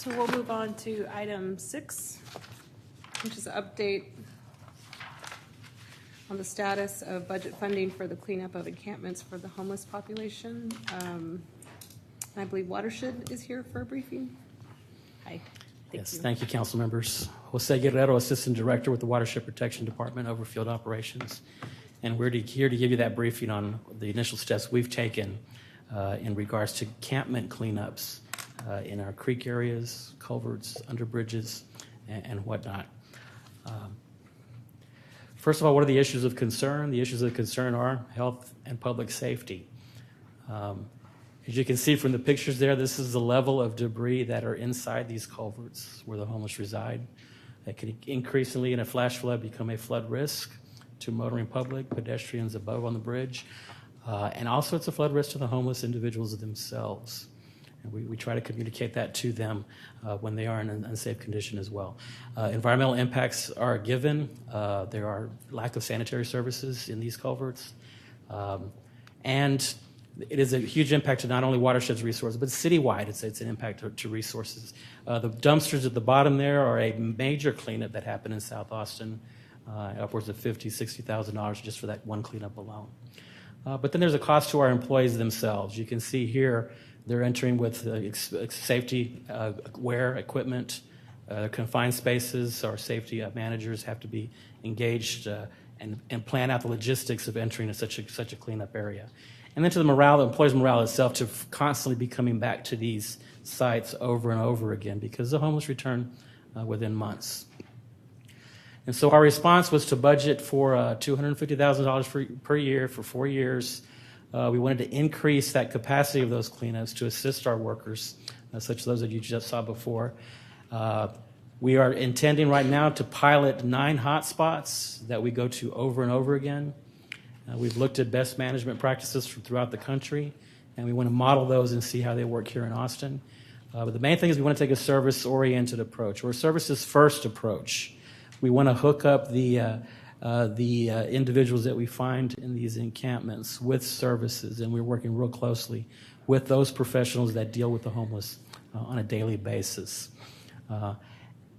So we'll move on to item 6, which is an update on the status of budget funding for the cleanup of encampments for the homeless population. I believe Watershed is here for a briefing. Hi. Thank you, council members. Jose Guerrero, Assistant Director with the Watershed Protection Department over Field Operations. And we're here to give you that briefing on the initial steps we've taken in regards to encampment cleanups in our creek areas, culverts, under bridges, and whatnot. First of all, what are the issues of concern? The issues of concern are health and public safety. As you can see from the pictures there, this is the level of debris that are inside these culverts where the homeless reside. That could increasingly, in a flash flood, become a flood risk to motoring public, pedestrians above on the bridge, and also it's a flood risk to the homeless individuals themselves. And we try to communicate that to them when they are in an unsafe condition as well. Environmental impacts are a given. There are lack of sanitary services in these culverts. And it is a huge impact to not only Watershed's resources, but citywide. It's an impact to resources. The dumpsters at the bottom there are a major cleanup that happened in South Austin, upwards of $50,000, $60,000 just for that one cleanup alone. But then there's a cost to our employees themselves. You can see here they're entering with safety wear equipment, confined spaces. Our safety managers have to be engaged and plan out the logistics of entering such a cleanup area. And then to the morale, the employees' morale itself, to constantly be coming back to these sites over and over again because the homeless return within months. And so our response was to budget for $250,000 per year for 4 years. We wanted to increase that capacity of those cleanups to assist our workers, such as those that you just saw before. We are intending right now to pilot 9 hotspots that we go to over and over again. We've looked at best management practices from throughout the country, and we want to model those and see how they work here in Austin. But the main thing is we want to take a service-oriented approach, or a services-first approach. We want to hook up the individuals that we find in these encampments with services, and we're working real closely with those professionals that deal with the homeless on a daily basis.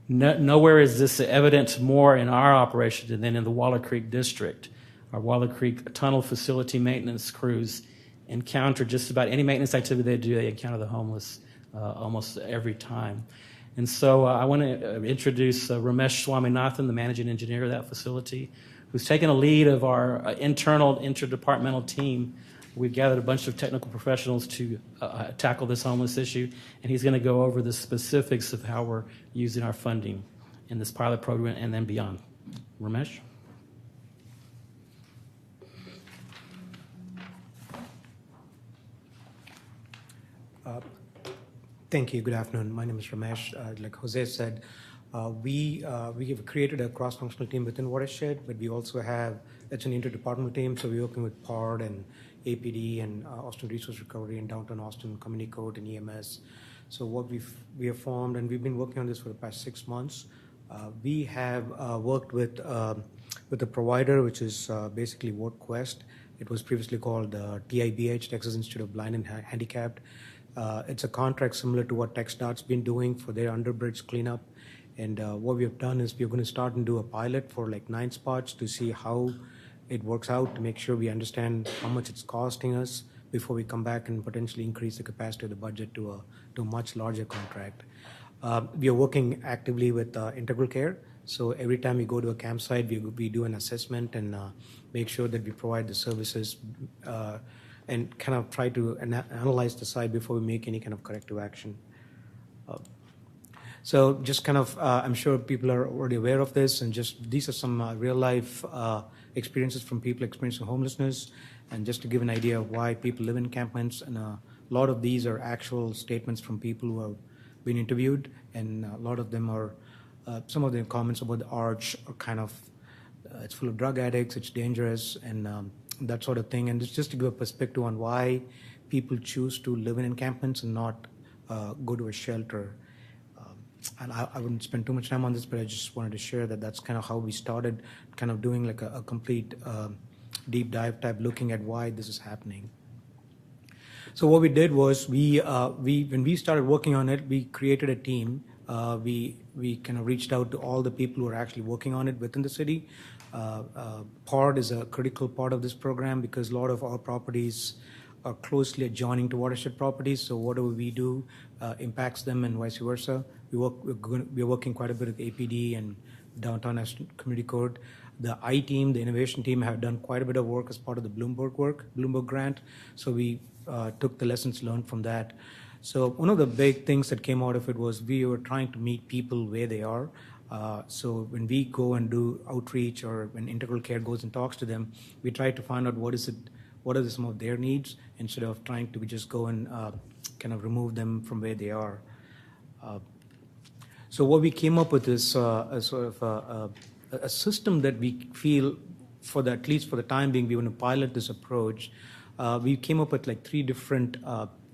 Nowhere is this evident more in our operation than in the Waller Creek District. Our Waller Creek tunnel facility maintenance crews encounter just about any maintenance activity they do, they encounter the homeless almost every time. And so I want to introduce Ramesh Swaminathan, the managing engineer of that facility, who's taken a lead of our internal interdepartmental team. We've gathered a bunch of technical professionals to tackle this homeless issue, and he's going to go over the specifics of how we're using our funding in this pilot program and then beyond. Ramesh? Thank you. Good afternoon. My name is Ramesh. Like Jose said, we have created a cross-functional team within Watershed, but we also have, it's an interdepartmental team, so we're working with PARD and APD and Austin Resource Recovery and Downtown Austin Community Code and EMS. So what we have formed, and we've been working on this for the past 6 months. We have worked with a provider, which is basically WorkQuest. It was previously called TIBH, Texas Institute of Blind and Handicapped. It's a contract similar to what TxDOT's been doing for their underbridge cleanup. And what we have done is we're going to start and do a pilot for like 9 spots to see how it works out, to make sure we understand how much it's costing us before we come back and potentially increase the capacity of the budget to a much larger contract. We are working actively with Integral Care. So every time we go to a campsite, we do an assessment and make sure that we provide the services and kind of try to analyze the site before we make any kind of corrective action. So just kind of, I'm sure people are already aware of this, and just these are some real-life experiences from people experiencing homelessness, and just to give an idea of why people live in encampments, and a lot of these are actual statements from people who have been interviewed, and a lot of them are, some of the comments about the arch are kind of, it's full of drug addicts, it's dangerous, and that sort of thing. And it's just to give a perspective on why people choose to live in encampments and not go to a shelter. And I wouldn't spend too much time on this, but I just wanted to share that that's kind of how we started kind of doing like a complete deep dive type looking at why this is happening. So what we did was when we started working on it, we created a team. We kind of reached out to all the people who are actually working on it within the city. PARD is a critical part of this program because a lot of our properties are closely adjoining to watershed properties. So whatever we do impacts them and vice versa. We're working quite a bit with APD and Downtown National Community Code. The I team, the innovation team, have done quite a bit of work as part of the Bloomberg grant. So we took the lessons learned from that. So one of the big things that came out of it was we were trying to meet people where they are. So when we go and do outreach or when Integral Care goes and talks to them, we try to find out what are some of their needs instead of trying to just go and kind of remove them from where they are. So what we came up with is a sort of a system that we feel, at least for the time being, we want to pilot this approach. We came up with like 3 different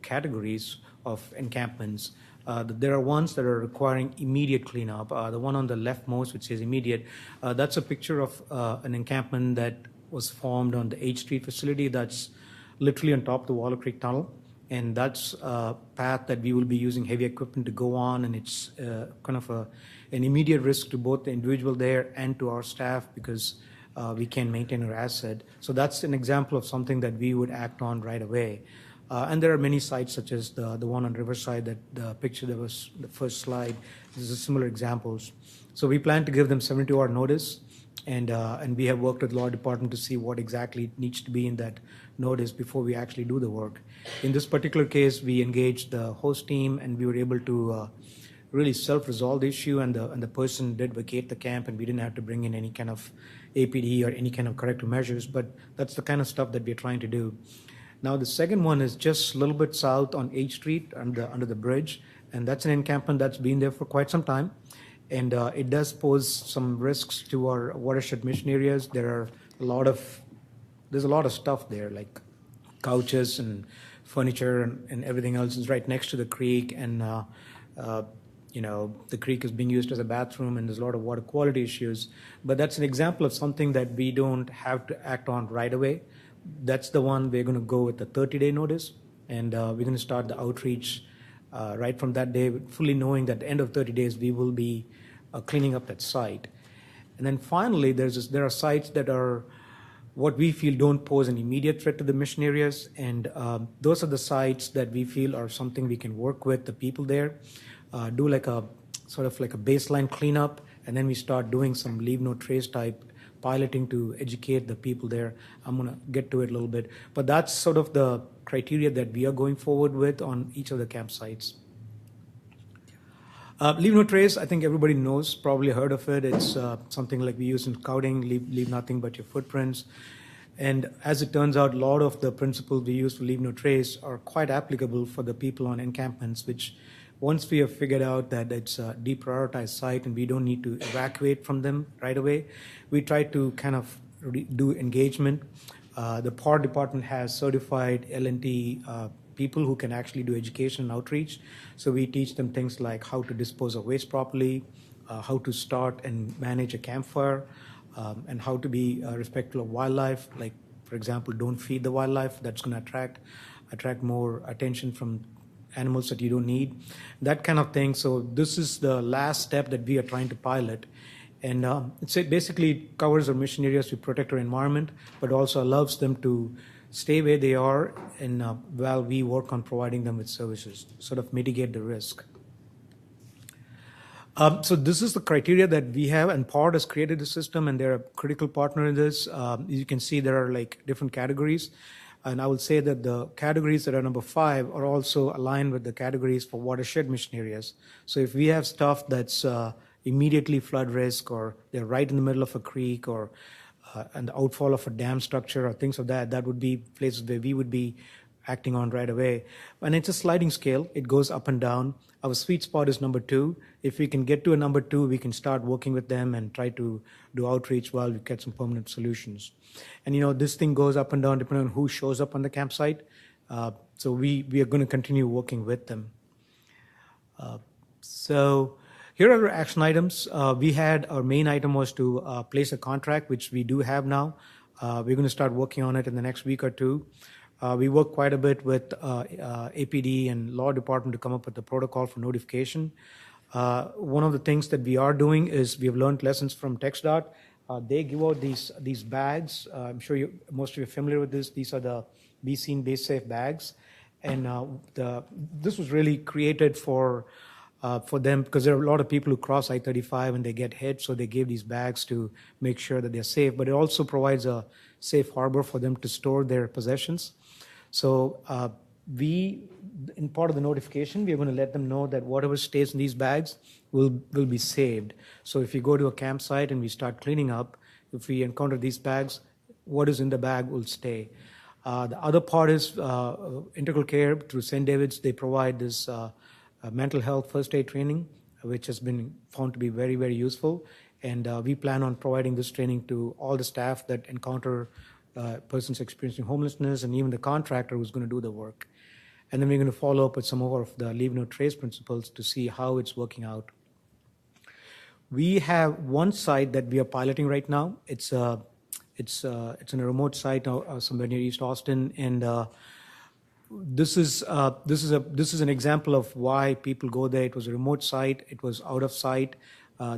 categories of encampments. There are ones that are requiring immediate cleanup. The one on the leftmost, which says immediate, that's a picture of an encampment that was formed on the H Street facility that's literally on top of the Waller Creek Tunnel. And that's a path that we will be using heavy equipment to go on, and it's kind of an immediate risk to both the individual there and to our staff because we can't maintain our asset. So that's an example of something that we would act on right away. And there are many sites such as the one on Riverside, that the picture that was the first slide. These are similar examples. So we plan to give them 72-hour notice, and we have worked with law department to see what exactly needs to be in that notice before we actually do the work. In this particular case, we engaged the host team, and we were able to really self-resolve the issue, and the person did vacate the camp, and we didn't have to bring in any kind of APD or any kind of corrective measures, but that's the kind of stuff that we're trying to do. Now, the second one is just a little bit south on H Street under the bridge, and that's an encampment that's been there for quite some time, and it does pose some risks to our watershed mission areas. There's a lot of stuff there, like couches and furniture and everything else is right next to the creek, and the creek is being used as a bathroom, and there's a lot of water quality issues. But that's an example of something that we don't have to act on right away. That's the one we're going to go with the 30-day notice, and we're going to start the outreach right from that day, fully knowing that at the end of 30 days we will be cleaning up that site. And then finally, there are sites that are what we feel don't pose an immediate threat to the mission areas, and those are the sites that we feel are something we can work with the people there, do like a sort of like a baseline cleanup, and then we start doing some leave no trace type piloting to educate the people there. I'm going to get to it a little bit, but that's sort of the criteria that we are going forward with on each of the campsites. Leave no trace, I think everybody knows, probably heard of it. It's something like we use in scouting, leave nothing but your footprints. And as it turns out, a lot of the principles we use for leave no trace are quite applicable for the people on encampments, which once we have figured out that it's a deprioritized site and we don't need to evacuate from them right away, we try to kind of do engagement. The PARD department has certified L&T people who can actually do education and outreach. So we teach them things like how to dispose of waste properly, how to start and manage a campfire, and how to be respectful of wildlife. Like, for example, don't feed the wildlife. That's going to attract more attention from animals that you don't need, that kind of thing. So this is the last step that we are trying to pilot. And it basically covers our mission areas to protect our environment, but also allows them to stay where they are and while we work on providing them with services, sort of mitigate the risk. So this is the criteria that we have, and PARD has created the system, and they're a critical partner in this. You can see there are like different categories. And I will say that the categories that are number 5 are also aligned with the categories for watershed mission areas. So if we have stuff that's immediately flood risk, or they're right in the middle of a creek, or and the outfall of a dam structure or things of that would be places where we would be acting on right away. And it's a sliding scale. It goes up and down. Our sweet spot is number 2. If we can get to a number 2, we can start working with them and try to do outreach while we get some permanent solutions. And this thing goes up and down depending on who shows up on the campsite. So we are going to continue working with them. So here are our action items. Our main item was to place a contract, which we do have now. We're going to start working on it in the next week or two. We work quite a bit with APD and law department to come up with the protocol for notification. One of the things that we are doing is we have learned lessons from TxDOT. They give out these bags. I'm sure most of you are familiar with this. These are the Be Seen, Be Safe bags. And this was really created for them because there are a lot of people who cross I-35 and they get hit, so they gave these bags to make sure that they're safe. But it also provides a safe harbor for them to store their possessions. So in part of the notification, we're going to let them know that whatever stays in these bags will be saved. So if you go to a campsite and we start cleaning up, if we encounter these bags, what is in the bag will stay. The other part is Integral Care through St. David's. They provide this mental health first aid training, which has been found to be very, very useful. And we plan on providing this training to all the staff that encounter persons experiencing homelessness and even the contractor who's going to do the work. And then we're going to follow up with some more of the Leave No Trace principles to see how it's working out. We have one site that we are piloting right now. It's in a remote site somewhere near East Austin, and this is an example of why people go there. It was a remote site. It was out of sight.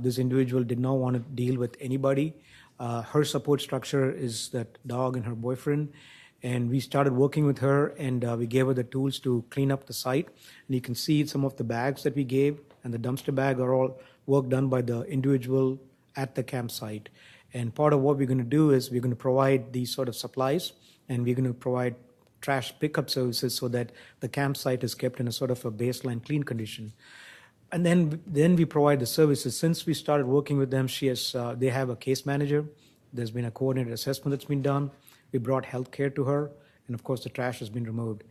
This individual did not want to deal with anybody. Her support structure is that dog and her boyfriend. And we started working with her, and we gave her the tools to clean up the site. And you can see some of the bags that we gave, and the dumpster bag are all work done by the individual at the campsite. And part of what we're going to do is we're going to provide these sort of supplies, and we're going to provide trash pickup services so that the campsite is kept in a sort of a baseline clean condition. And then we provide the services. Since we started working with them, they have a case manager. There's been a coordinated assessment that's been done. We brought health care to her, and of course the trash has been removed.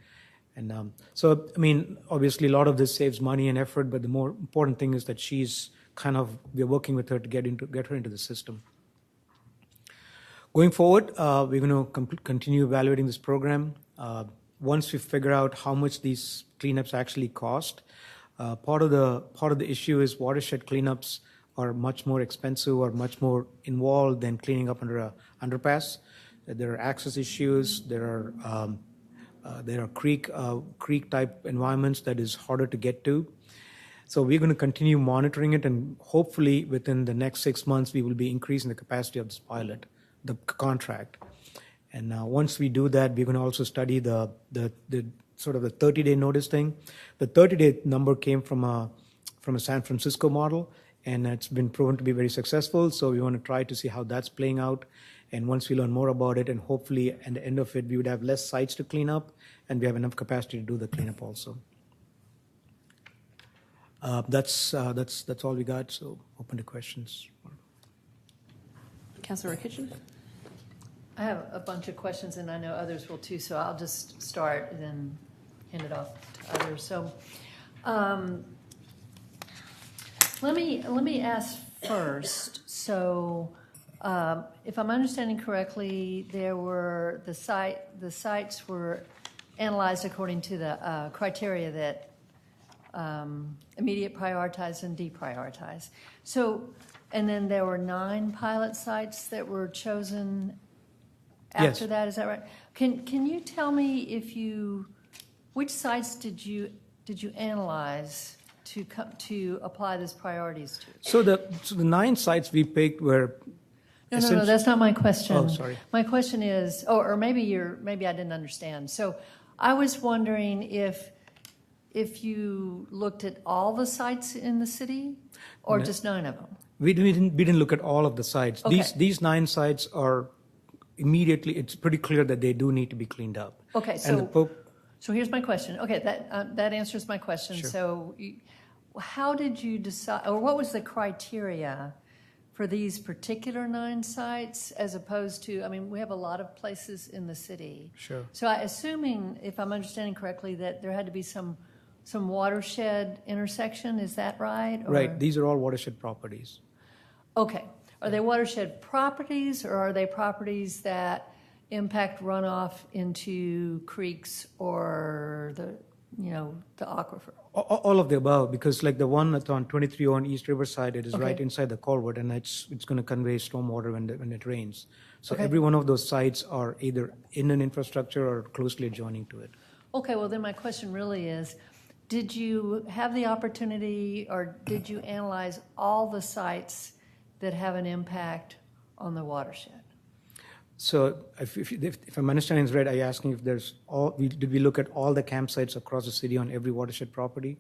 And so, I mean, obviously a lot of this saves money and effort, but the more important thing is that we're working with her to get her into the system. Going forward, we're going to continue evaluating this program. Once we figure out how much these cleanups actually cost, part of the issue is watershed cleanups are much more expensive or much more involved than cleaning up under a underpass. There are access issues. There are creek type environments that is harder to get to. So we're going to continue monitoring it, and hopefully within the next 6 months we will be increasing the capacity of this pilot, the contract. And once we do that, we're going to also study the sort of the 30-day notice thing. The 30-day number came from a San Francisco model, and it's been proven to be very successful. So we want to try to see how that's playing out. And once we learn more about it, and hopefully at the end of it, we would have less sites to clean up, and we have enough capacity to do the cleanup also. That's all we got. So open to questions. Councilor Kitchen? I have a bunch of questions, and I know others will too, so I'll just start and then hand it off to others. So let me ask first. So if I'm understanding correctly, the sites were analyzed according to the criteria that immediate, prioritize, and deprioritize. So, and then there were 9 pilot sites that were chosen after Yes. that. Is that right? Can you tell me which sites did you analyze to apply these priorities to? So the 9 sites we picked were. No, that's not my question. Oh, sorry. My question is, or maybe I didn't understand. So I was wondering if you looked at all the sites in the city, or No. just 9 of them. We didn't look at all of the sites. Okay. These 9 sites are immediately. It's pretty clear that they do need to be cleaned up. Okay, so here's my question. Okay, that answers my question. Sure. So, how did you decide, or what was the criteria for these particular 9 sites, as opposed to? I mean, we have a lot of places in the city. Sure. So, assuming, if I'm understanding correctly, that there had to be some watershed intersection. Is that right? Or? Right. These are all watershed properties. Okay. Are they watershed properties, or are they properties that impact runoff into creeks or the aquifer? All of the above, because like the one that's on 2301 East Riverside, it is Okay. right inside the culvert, and it's going to convey stormwater when it rains. So Okay. every one of those sites are either in an infrastructure or closely adjoining to it. Okay, well then my question really is, did you have the opportunity or did you analyze all the sites that have an impact on the watershed? So if I'm understanding this right, are you asking if did we look at all the campsites across the city on every watershed property?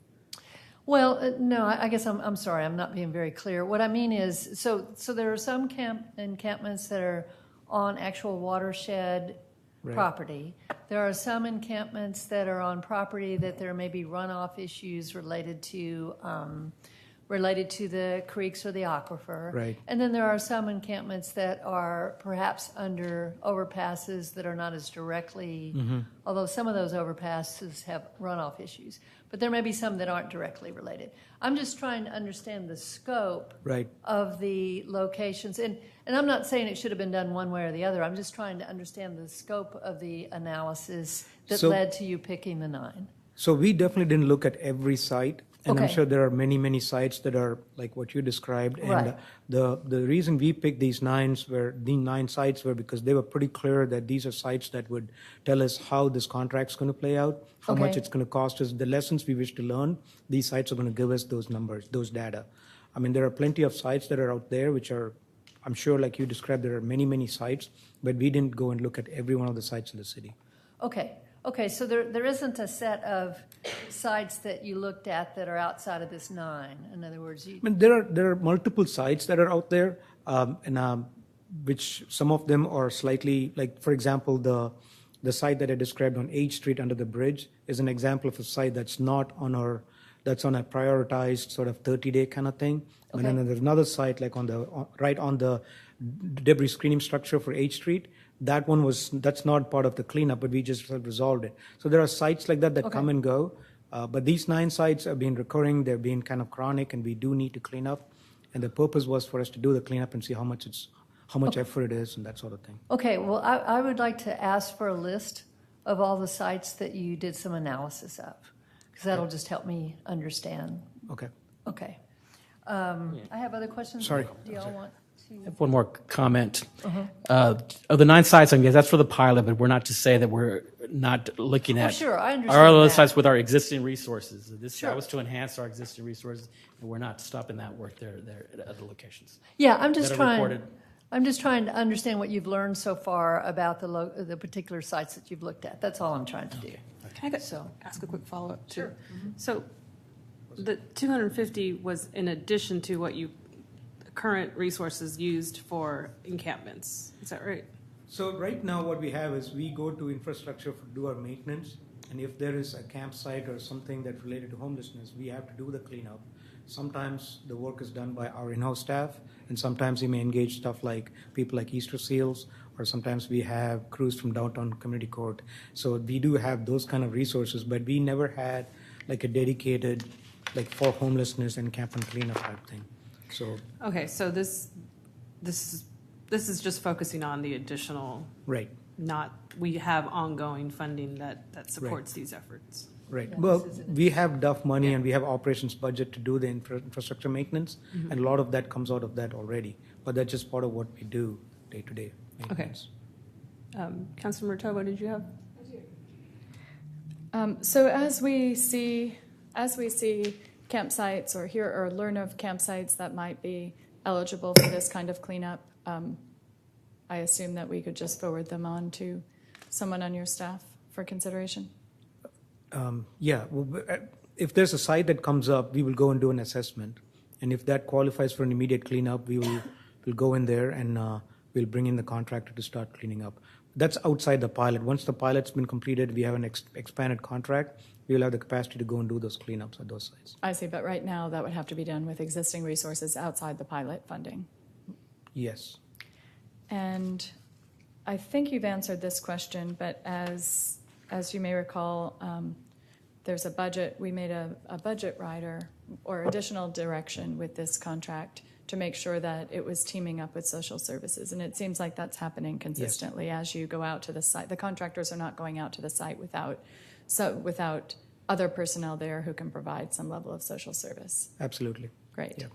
Well, no, I guess I'm sorry, I'm not being very clear. What I mean is, so there are some encampments that are on actual watershed Right. property. There are some encampments that are on property that there may be runoff issues related to the creeks or the aquifer. Right. And then there are some encampments that are perhaps under overpasses that are not as directly, although some of those overpasses have runoff issues. But there may be some that aren't directly related. I'm just trying to understand the scope Right. of the locations. And I'm not saying it should have been done one way or the other. I'm just trying to understand the scope of the analysis that So- led to you picking the 9. So we definitely didn't look at every site, and I'm Okay. sure there are many, many sites that are like what you described. And Right. the reason we picked the 9 sites were because they were pretty clear that these are sites that would tell us how this contract's going to play out, how much Okay. it's going to cost us, the lessons we wish to learn. These sites are going to give us those numbers, those data. I mean, there are plenty of sites that are out there, which are, I'm sure, like you described, there are many, many sites, but we didn't go and look at every one of the sites in the city. Okay, so there isn't a set of sites that you looked at that are outside of this 9. In other words, you, I mean, there are multiple sites that are out there, which some of them are slightly like, for example, the site that I described on H Street under the bridge is an example of a site that's not on that's on a prioritized sort of 30-day kind of thing. Okay. And then there's another site like right on the debris screening structure for H Street. That's not part of the cleanup, but we just resolved it. So there are sites like that Okay. come and go. But these 9 sites have been recurring, they've been kind of chronic, and we do need to clean up. And the purpose was for us to do the cleanup and see how much effort it is and that sort of thing. okay, well, I would like to ask for a list of all the sites that you did some analysis of, because that'll just help me understand. Okay. Okay. I have other questions. Sorry. Do y'all want to? I have one more comment. Of the 9 sites, I guess that's for the pilot, but we're not to say that we're not looking at sure, I our understand other that. sites with our existing resources. Sure. That was to enhance our existing resources, and we're not stopping that work there at other locations. Yeah, I'm just that are trying. reported. I'm just trying to understand what you've learned so far about the particular sites that you've looked at. That's all I'm trying to do. Can I So- ask a quick follow-up? Too? Sure. So the 250 was in addition to what you current resources used for encampments. Is that right? So right now what we have is we go to infrastructure to do our maintenance, and if there is a campsite or something that's related to homelessness, we have to do the cleanup. Sometimes the work is done by our in-house staff, and sometimes we may engage stuff like people like Easter Seals, or sometimes we have crews from downtown community court. So we do have those kind of resources, but we never had like a dedicated like for homelessness and camp and cleanup type thing. So Okay, so this is just focusing on the additional, right. we have ongoing funding that supports these efforts. Right. Yeah, Well, this is we have DUF money and we have operations budget to do the infrastructure maintenance, and a lot of that comes out of that already. But that's just part of what we do day to day maintenance. Councilor Murtaugh, what did you have? So as we see campsites or hear or learn of campsites that might be eligible for this kind of cleanup, I assume that we could just forward them on to someone on your staff for consideration. Yeah. Well, if there's a site that comes up, we will go and do an assessment, and if that qualifies for an immediate cleanup, we'll go in there and we'll bring in the contractor to start cleaning up. That's outside the pilot. Once the pilot's been completed, we have an expanded contract. We will have the capacity to go and do those cleanups at those sites. I see, but right now that would have to be done with existing resources outside the pilot funding. Yes. And I think you've answered this question, but as you may recall, there's a budget. We made a budget rider or additional direction with this contract to make sure that it was teaming up with social services. And it seems like that's happening consistently as you go out to the site. The contractors are not going out to the site without other personnel there who can provide some level of social service. Absolutely. Great. Yeah.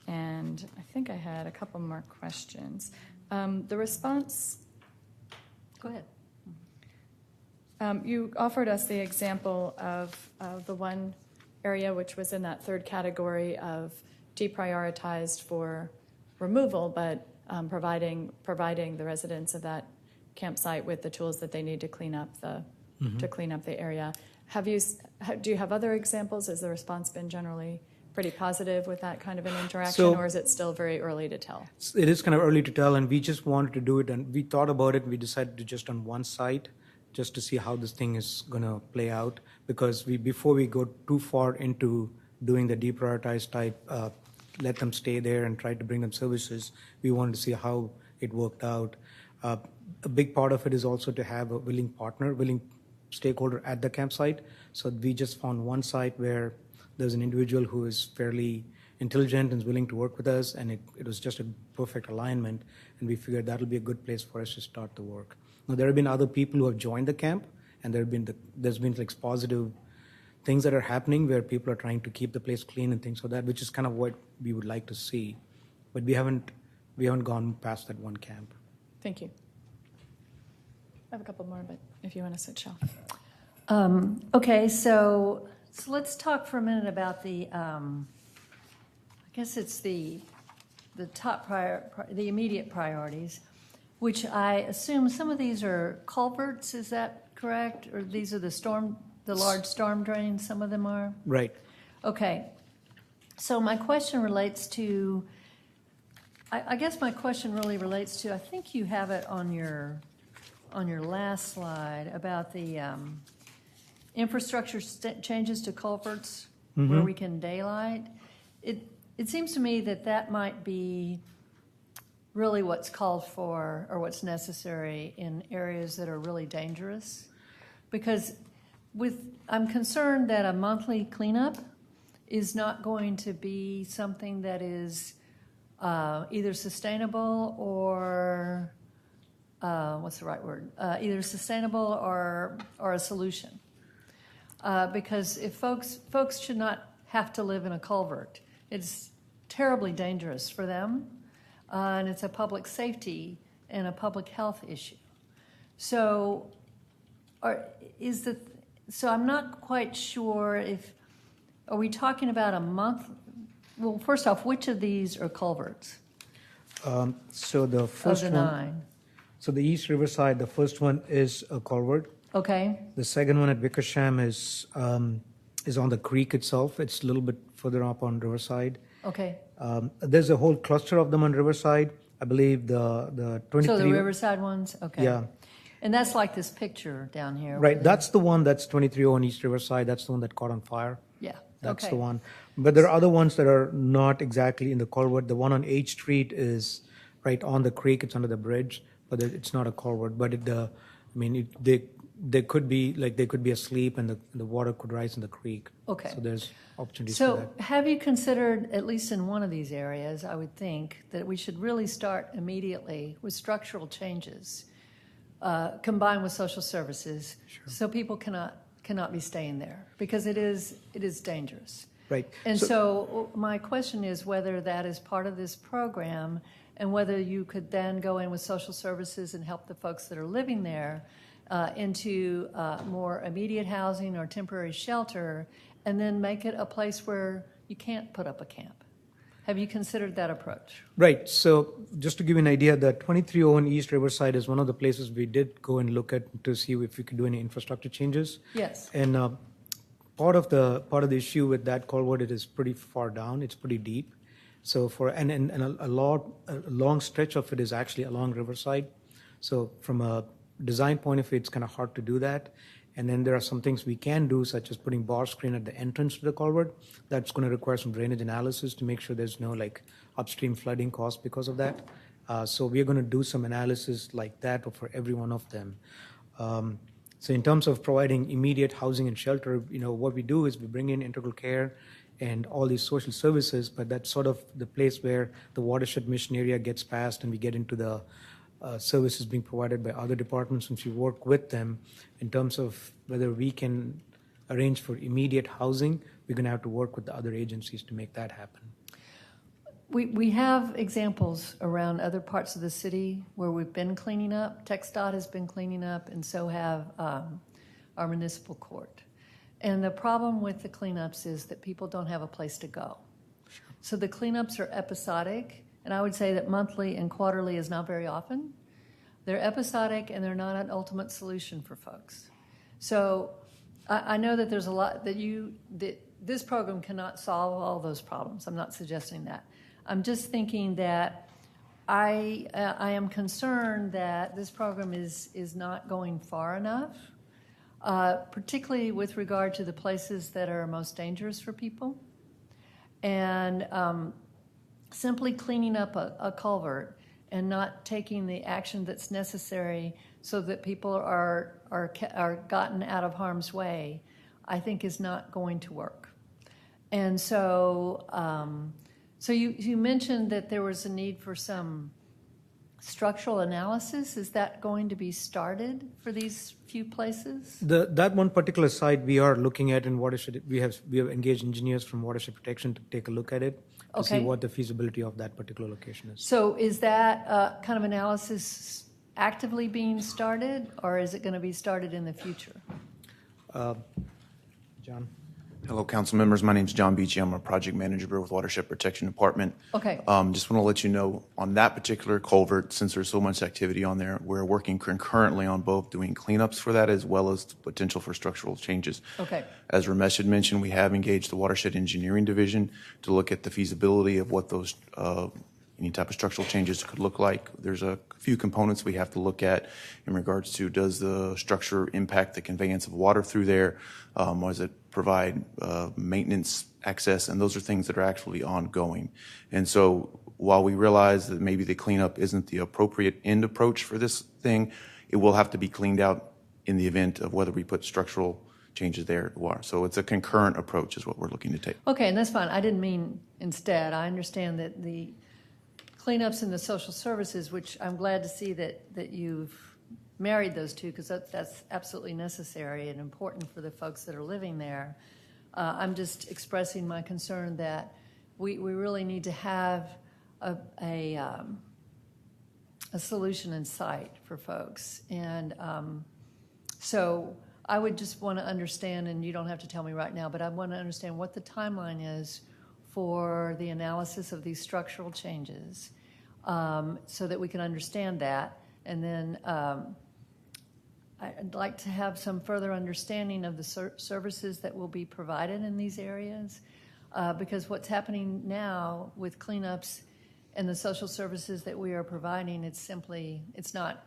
And I think I had a couple more questions. The response, Go ahead. you offered us the example of the one area which was in that third category of deprioritized for removal, but providing the residents of that campsite with the tools that they need to clean up the area. Do you have other examples? Has the response been generally pretty positive with that kind of an interaction, or is it still very early to tell? It is kind of early to tell, and we just wanted to do it, and we thought about it, and we decided to just on one site, just to see how this thing is going to play out, because before we go too far into doing the deprioritized type, let them stay there and try to bring them services, we wanted to see how it worked out. A big part of it is also to have a willing partner, willing stakeholder at the campsite. So we just found one site where there's an individual who is fairly intelligent and is willing to work with us, and it was just a perfect alignment, and we figured that'll be a good place for us to start the work. Now, there have been other people who have joined the camp, and there's been like positive things that are happening where people are trying to keep the place clean and things like that, which is kind of what we would like to see. But we haven't gone past that one camp. Thank you. I have a couple more, but if you want to switch off. Okay, so let's talk for a minute about the, I guess it's the top the immediate priorities, which I assume some of these are culverts. Is that correct? Or these are the large storm drains? Some of them are. Right. Okay. So my question relates to. I guess my question really relates to. I think you have it on your last slide about the infrastructure changes to culverts where we can daylight. It seems to me that might be really what's called for or what's necessary in areas that are really dangerous, because I'm concerned that a monthly cleanup is not going to be something that is either sustainable or what's the right word? Either sustainable or a solution. Because if folks should not have to live in a culvert, it's terribly dangerous for them, and it's a public safety and a public health issue. So, I'm not quite sure are we talking about a month? Well, first off, which of these are culverts? So the first of the one. 9. So the East Riverside, the first one is a culvert. Okay. The second one at Wickersham is on the creek itself. It's a little bit further up on Riverside. Okay. There's a whole cluster of them on Riverside. I believe the 23. So the Riverside ones? Okay. Yeah. And that's like this picture down here. Right. That's the one that's 23 on East Riverside. That's the one that caught on fire. Yeah. That's okay. the one. But there are other ones that are not exactly in the culvert. The one on H Street is right on the creek. It's under the bridge, but it's not a culvert. But they could be asleep, and the water could rise in the creek. Okay. So there's opportunities for that. So have you considered, at least in one of these areas, I would think, that we should really start immediately with structural changes combined with social services, so people cannot be staying there, because it is dangerous. Right. And so my question is whether that is part of this program, and whether you could then go in with social services and help the folks that are living there into more immediate housing or temporary shelter, and then make it a place where you can't put up a camp. Have you considered that approach? Right. So just to give you an idea, the 2301 East Riverside is one of the places we did go and look at to see if we could do any infrastructure changes. Yes. And part of the issue with that culvert, it is pretty far down. It's pretty deep. So a long stretch of it is actually along Riverside. So from a design point of view, it's kind of hard to do that. And then there are some things we can do, such as putting bar screen at the entrance to the culvert. That's going to require some drainage analysis to make sure there's no upstream flooding cost because of that. So we're going to do some analysis like that for every one of them. So in terms of providing immediate housing and shelter, what we do is we bring in integral care and all these social services, but that's sort of the place where the watershed mission area gets passed, and we get into the services being provided by other departments, and we work with them in terms of whether we can arrange for immediate housing. We're going to have to work with the other agencies to make that happen. We have examples around other parts of the city where we've been cleaning up. TxDOT has been cleaning up, and so have our municipal court. And the problem with the cleanups is that people don't have a place to go. So the cleanups are episodic, and I would say that monthly and quarterly is not very often. They're episodic, and they're not an ultimate solution for folks. So I know that there's a lot that this program cannot solve all those problems. I'm not suggesting that. I'm just thinking that I am concerned that this program is not going far enough, particularly with regard to the places that are most dangerous for people. And simply cleaning up a culvert and not taking the action that's necessary so that people are gotten out of harm's way, I think is not going to work. And so, so you mentioned that there was a need for some structural analysis. Is that going to be started for these few places? That one particular site we are looking at in Watershed, we have engaged engineers from Watershed Protection to take a look at it to see what the feasibility of that particular location is. So is that kind of analysis actively being started, or is it going to be started in the future? John? Hello, council members. My name is John Beachy. I'm a project manager with Watershed Protection Department. Okay. Just want to let you know on that particular culvert, since there's so much activity on there, we're working concurrently on both doing cleanups for that as well as the potential for structural changes. Okay. As Ramesh had mentioned, we have engaged the Watershed Engineering Division to look at the feasibility of what those any type of structural changes could look like. There's a few components we have to look at in regards to, does the structure impact the conveyance of water through there? Does it provide maintenance access? And those are things that are actually ongoing. And so while we realize that maybe the cleanup isn't the appropriate end approach for this thing, it will have to be cleaned out in the event of whether we put structural changes there or water. So it's a concurrent approach is what we're looking to take. Okay, and that's fine. I didn't mean instead. I understand that the cleanups in the social services, which I'm glad to see that you've married those two, because that's absolutely necessary and important for the folks that are living there. I'm just expressing my concern that we really need to have a solution in sight for folks. And so I would just want to understand, and you don't have to tell me right now, but I want to understand what the timeline is for the analysis of these structural changes, so that we can understand that. And then I'd like to have some further understanding of the services that will be provided in these areas, because what's happening now with cleanups and the social services that we are providing, it's not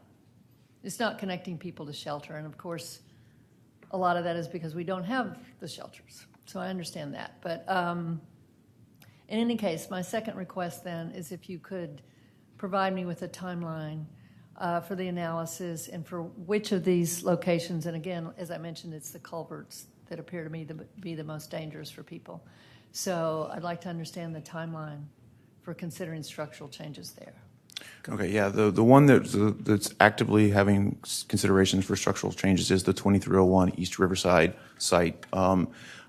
connecting people to shelter. And of course, a lot of that is because we don't have the shelters. So I understand that. But in any case, my second request then is if you could provide me with a timeline for the analysis and for which of these locations, and again, as I mentioned, it's the culverts that appear to me to be the most dangerous for people. So I'd like to understand the timeline for considering structural changes there. Okay, yeah, the one that's actively having considerations for structural changes is the 2301 East Riverside site.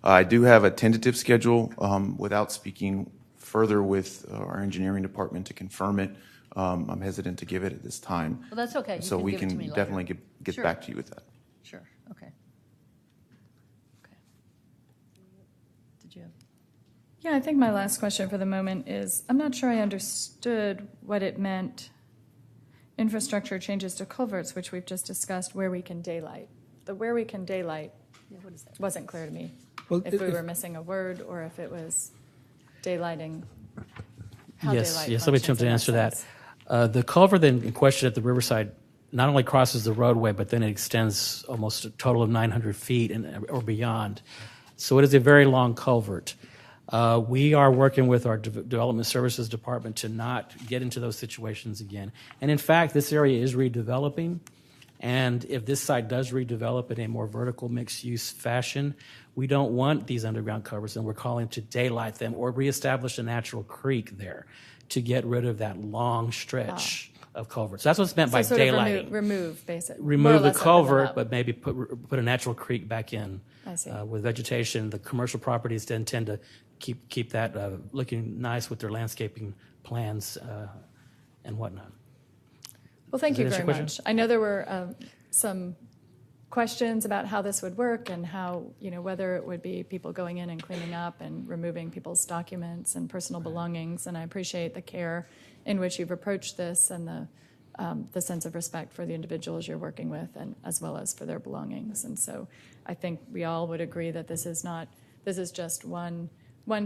I do have a tentative schedule without speaking further with our engineering department to confirm it. I'm hesitant to give it at this time. Well, that's okay. So we can definitely get Sure. back to you with that. Sure, okay. Okay. Did you have? Yeah, I think my last question for the moment is, I'm not sure I understood what it meant, infrastructure changes to culverts, which we've just discussed, where we can daylight. The where we can daylight What is that? wasn't clear to me. Well, If we were missing a word or if it was daylighting. How daylight Yes, let me functions jump to in answer that. sense. The culvert then in question at the Riverside not only crosses the roadway, but then it extends almost a total of 900 feet or beyond. So it is a very long culvert. We are working with our Development Services Department to not get into those situations again. And in fact, this area is redeveloping. And if this site does redevelop in a more vertical mixed-use fashion, we don't want these underground culverts, and we're calling to daylight them or reestablish a natural creek there to get rid of that long stretch of culverts. That's what's meant by So sort of daylighting. remove, basically. Remove the culvert, but maybe put a natural creek back in. I see. With vegetation, the commercial properties then tend to keep that looking nice with their landscaping plans and whatnot. Well, thank Does you that answer very your much. question? I know there were some questions about how this would work and how, whether it would be people going in and cleaning up and removing people's documents and personal belongings. And I appreciate the care in which you've approached this and the sense of respect for the individuals you're working with, and as well as for their belongings. And so I think we all would agree that this is just one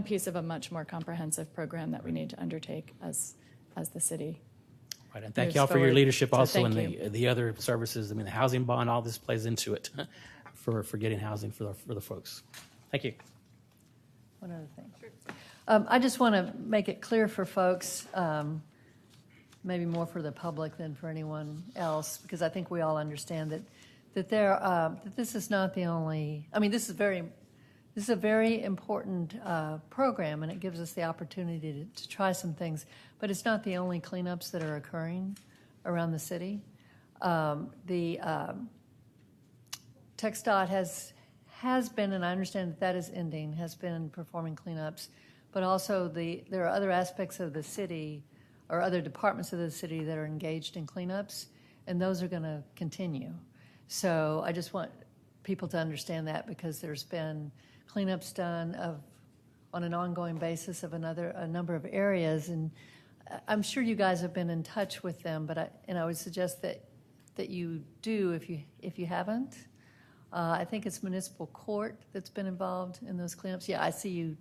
piece of a much more comprehensive program that we need to undertake as the city. Right, and thank moves you all for your forward. leadership So also in thank the other services. I mean, the housing bond, all this plays into it for getting housing for the folks. Thank you. One other thing. I just want to make it clear for folks, maybe more for the public than for anyone else, because I think we all understand that this is not the only. I mean, this is a very important program, and it gives us the opportunity to try some things. But it's not the only cleanups that are occurring around the city. The TxDOT has been, and I understand that is ending, has been performing cleanups, but also there are other aspects of the city or other departments of the city that are engaged in cleanups, and those are going to continue. So I just want people to understand that, because there's been cleanups done on an ongoing basis of a number of areas, and I'm sure you guys have been in touch with them, but I would suggest that you do if you haven't. I think it's municipal court that's been involved in those cleanups. Yeah, I see you.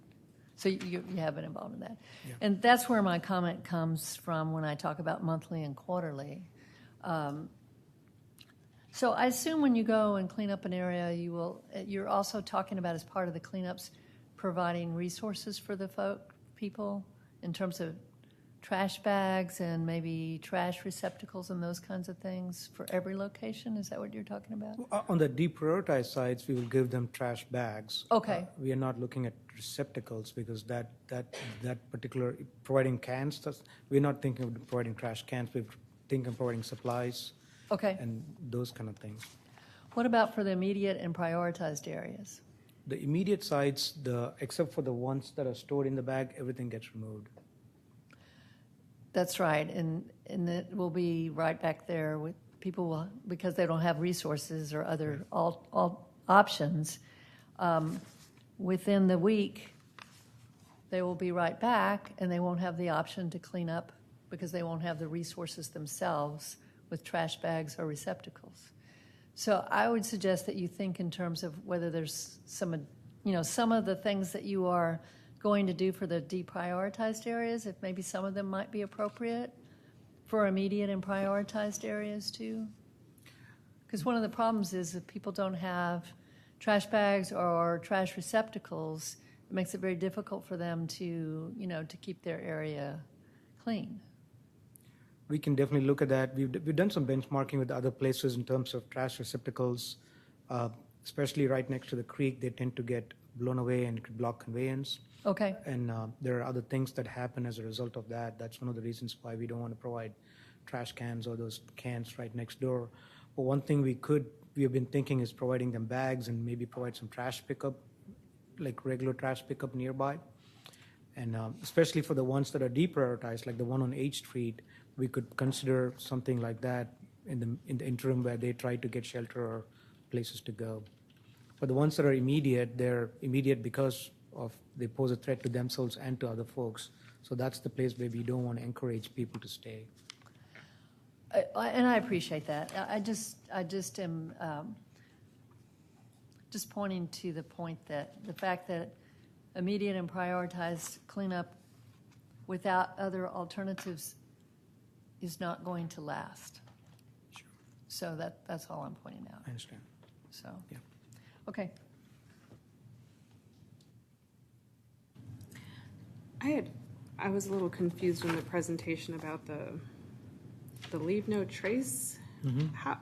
So you have been involved in that. Yeah. And that's where my comment comes from when I talk about monthly and quarterly. So I assume when you go and clean up an area, you're also talking about, as part of the cleanups, providing resources for the people in terms of trash bags and maybe trash receptacles and those kinds of things for every location? Is that what you're talking about? On the deprioritized sites, we will give them trash bags. Okay. We are not looking at receptacles, because that particular providing cans. We're not thinking of providing trash cans. We're thinking of providing supplies. Okay. And those kind of things. What about for the immediate and prioritized areas? The immediate sites, except for the ones that are stored in the bag, everything gets removed. That's right, and it will be right back there with people because they don't have resources or other all options. Within the week, they will be right back, and they won't have the option to clean up because they won't have the resources themselves with trash bags or receptacles. So I would suggest that you think in terms of whether there's some of the things that you are going to do for the deprioritized areas, if maybe some of them might be appropriate for immediate and prioritized areas too. Because one of the problems is if people don't have trash bags or trash receptacles, it makes it very difficult for them to keep their area clean. We can definitely look at that. We've done some benchmarking with other places in terms of trash receptacles, especially right next to the creek. They tend to get blown away and could block conveyance. Okay. And there are other things that happen as a result of that. That's one of the reasons why we don't want to provide trash cans or those cans right next door. But one thing we have been thinking is providing them bags and maybe provide some trash pickup, like regular trash pickup nearby. And especially for the ones that are deprioritized, like the one on H Street, we could consider something like that in the interim where they try to get shelter or places to go. But the ones that are immediate, they're immediate because they pose a threat to themselves and to other folks. So that's the place where we don't want to encourage people to stay. And I appreciate that. I just am just pointing to the point that the fact that immediate and prioritized cleanup without other alternatives is not going to last. Sure. So that's all I'm pointing out. I understand. So, Yeah. Okay. I was a little confused in the presentation about the leave no trace. Mm-hmm.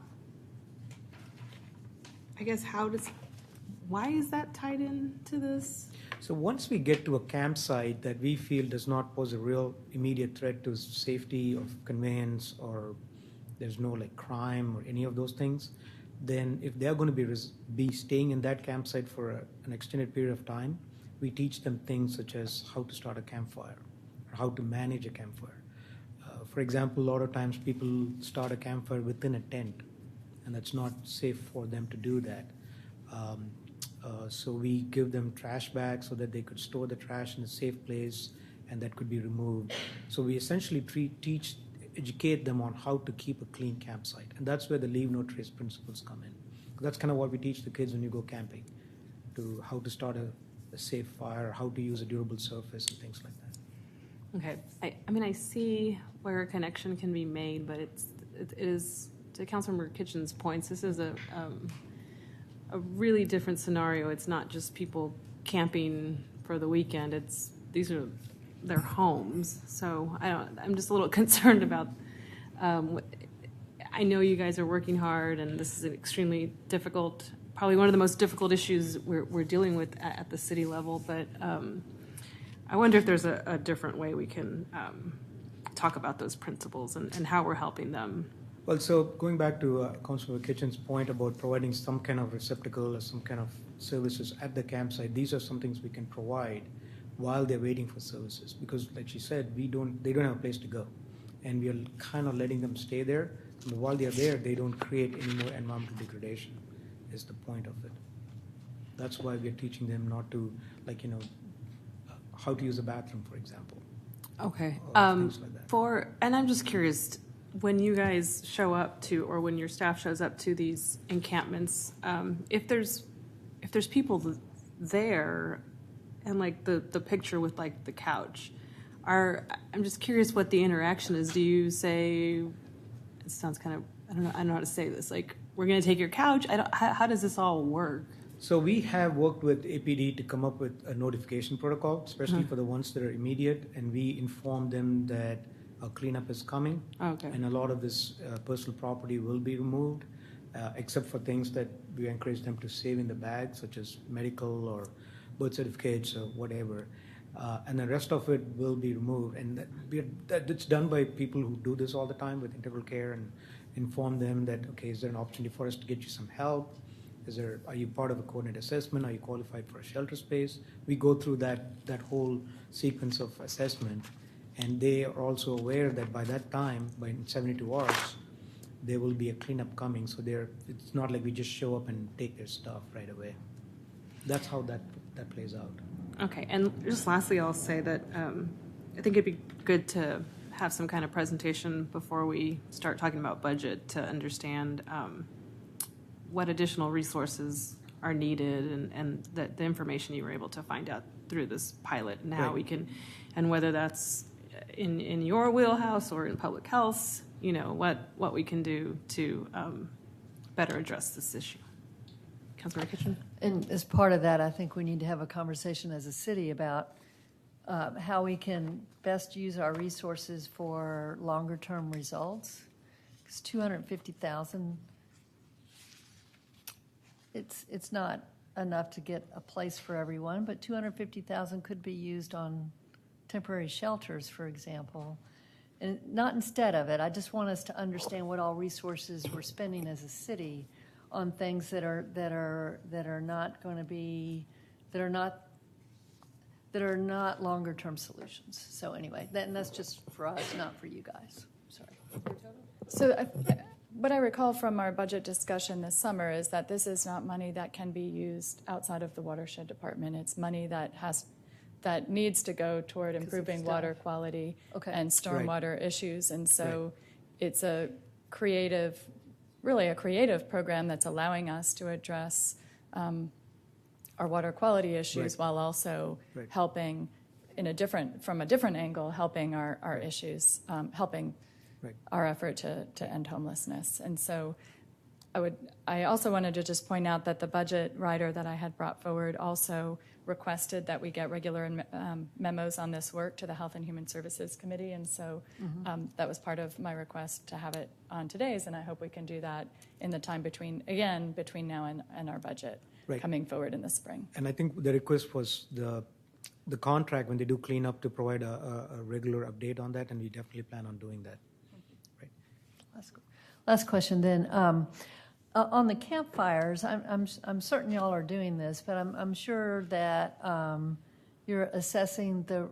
Why is that tied into this? So once we get to a campsite that we feel does not pose a real immediate threat to safety of conveyance, or there's no crime or any of those things, then if they're going to be staying in that campsite for an extended period of time, we teach them things such as how to start a campfire, or how to manage a campfire. For example, a lot of times people start a campfire within a tent, and that's not safe for them to do that. So we give them trash bags so that they could store the trash in a safe place, and that could be removed. So we essentially educate them on how to keep a clean campsite, and that's where the leave no trace principles come in. That's kind of what we teach the kids when you go camping, to how to start a safe fire, how to use a durable surface, and things like that. Okay, I mean, I see where a connection can be made, but it is, to Councilmember Kitchen's points, this is a really different scenario. It's not just people camping for the weekend. These are their homes. So I'm just a little concerned about, I know you guys are working hard, and this is an extremely difficult, probably one of the most difficult issues we're dealing with at the city level, but I wonder if there's a different way we can talk about those principles and how we're helping them. Well, so going back to Councilor Kitchen's point about providing some kind of receptacle or some kind of services at the campsite, these are some things we can provide while they're waiting for services. Because, like she said, they don't have a place to go, and we are kind of letting them stay there. But while they're there, they don't create any more environmental degradation. Is the point of it. That's why we're teaching them not to, how to use a bathroom, for example. Okay. Things like that. And I'm just curious, when you guys show up to, or when your staff shows up to these encampments, if there's people there, and like the picture with like the couch, I'm just curious what the interaction is. Do you say, it sounds kind of, I don't know how to say this, like, we're going to take your couch? How does this all work? So we have worked with APD to come up with a notification protocol, especially for the ones that are immediate, and we inform them that a cleanup is coming, Okay. and a lot of this personal property will be removed, except for things that we encourage them to save in the bag, such as medical or birth certificates or whatever. And the rest of it will be removed, and it's done by people who do this all the time with integral care, and inform them that, okay, is there an opportunity for us to get you some help? Are you part of a coordinated assessment? Are you qualified for a shelter space? We go through that whole sequence of assessment, and they are also aware that by that time, by 72 hours, there will be a cleanup coming. So it's not like we just show up and take their stuff right away. That's how that plays out. Okay, and just lastly, I'll say that I think it'd be good to have some kind of presentation before we start talking about budget to understand what additional resources are needed, and the information you were able to find out through this pilot, and how we can, and whether that's in your wheelhouse or in public health, what we can do to better address this issue. Councilmember Kitchen? And as part of that, I think we need to have a conversation as a city about how we can best use our resources for longer-term results. Because $250,000, it's not enough to get a place for everyone, but $250,000 could be used on temporary shelters, for example. And not instead of it. I just want us to understand what all resources we're spending as a city on things that are not going to be, that are not longer term solutions. So anyway, that's just for us, not for you guys. Sorry. So what I recall from our budget discussion this summer is that this is not money that can be used outside of the watershed department. It's money that needs to go toward improving water quality and stormwater issues. And so it's really a creative program that's allowing us to address our water quality issues while also helping from a different angle, helping our issues, helping our effort to end homelessness. And so I also wanted to just point out that the budget rider that I had brought forward also requested that we get regular memos on this work to the Health and Human Services Committee, and so that was part of my request to have it on today's, and I hope we can do that in the time between now and our budget coming forward in the spring. And I think the request was the contract, when they do clean up, to provide a regular update on that, and we definitely plan on doing that. Last question then. On the campfires, I'm certain y'all are doing this, but I'm sure that you're assessing the,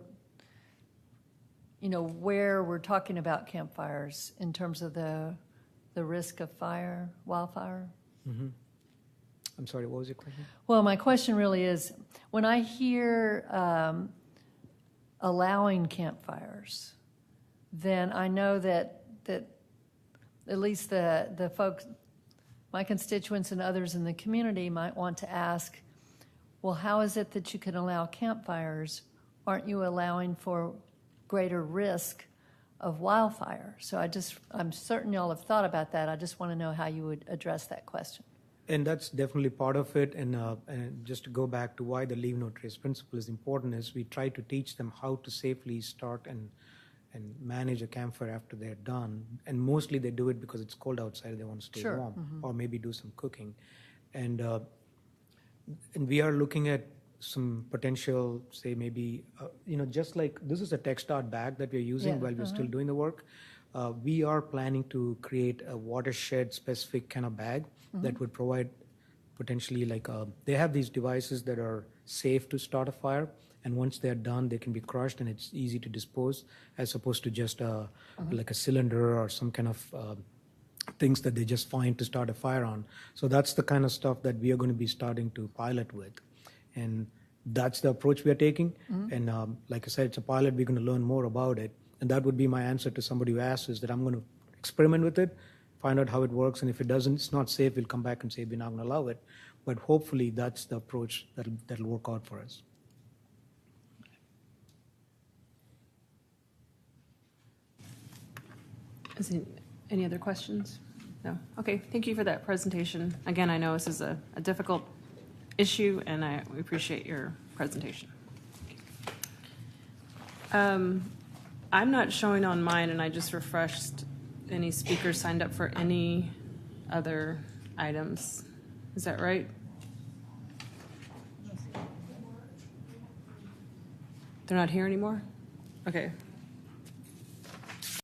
where we're talking about campfires in terms of the risk of fire, wildfire? Mm-hmm. I'm sorry, what was your question? Well, my question really is, when I hear allowing campfires, then I know that at least the folks, my constituents and others in the community might want to ask, well, how is it that you can allow campfires? Aren't you allowing for greater risk of wildfire? So I'm certain y'all have thought about that. I just want to know how you would address that question. And that's definitely part of it. And just to go back to why the leave no trace principle is important is we try to teach them how to safely start and manage a campfire after they're done. And mostly they do it because it's cold outside, they want to stay Sure. warm, Mm-hmm. or maybe do some cooking. And we are looking at some potential, say maybe, just like this is a TechStart bag that we're using while we're still doing the work. We are planning to create a watershed specific kind of bag that would provide potentially they have these devices that are safe to start a fire, and once they're done, they can be crushed and it's easy to dispose, as opposed to just like a cylinder or some kind of things that they just find to start a fire on. So that's the kind of stuff that we are going to be starting to pilot with. And that's the approach we are taking. And like I said, it's a pilot, we're going to learn more about it. And that would be my answer to somebody who asks, is that I'm going to experiment with it, find out how it works, and if it doesn't, it's not safe, we'll come back and say we're not going to allow it. But hopefully that's the approach that'll work out for us. Any other questions? No? Okay, thank you for that presentation. Again, I know this is a difficult issue, and we appreciate your presentation. I'm not showing on mine, and I just refreshed any speakers signed up for any other items. Is that right? They're not here anymore? Okay.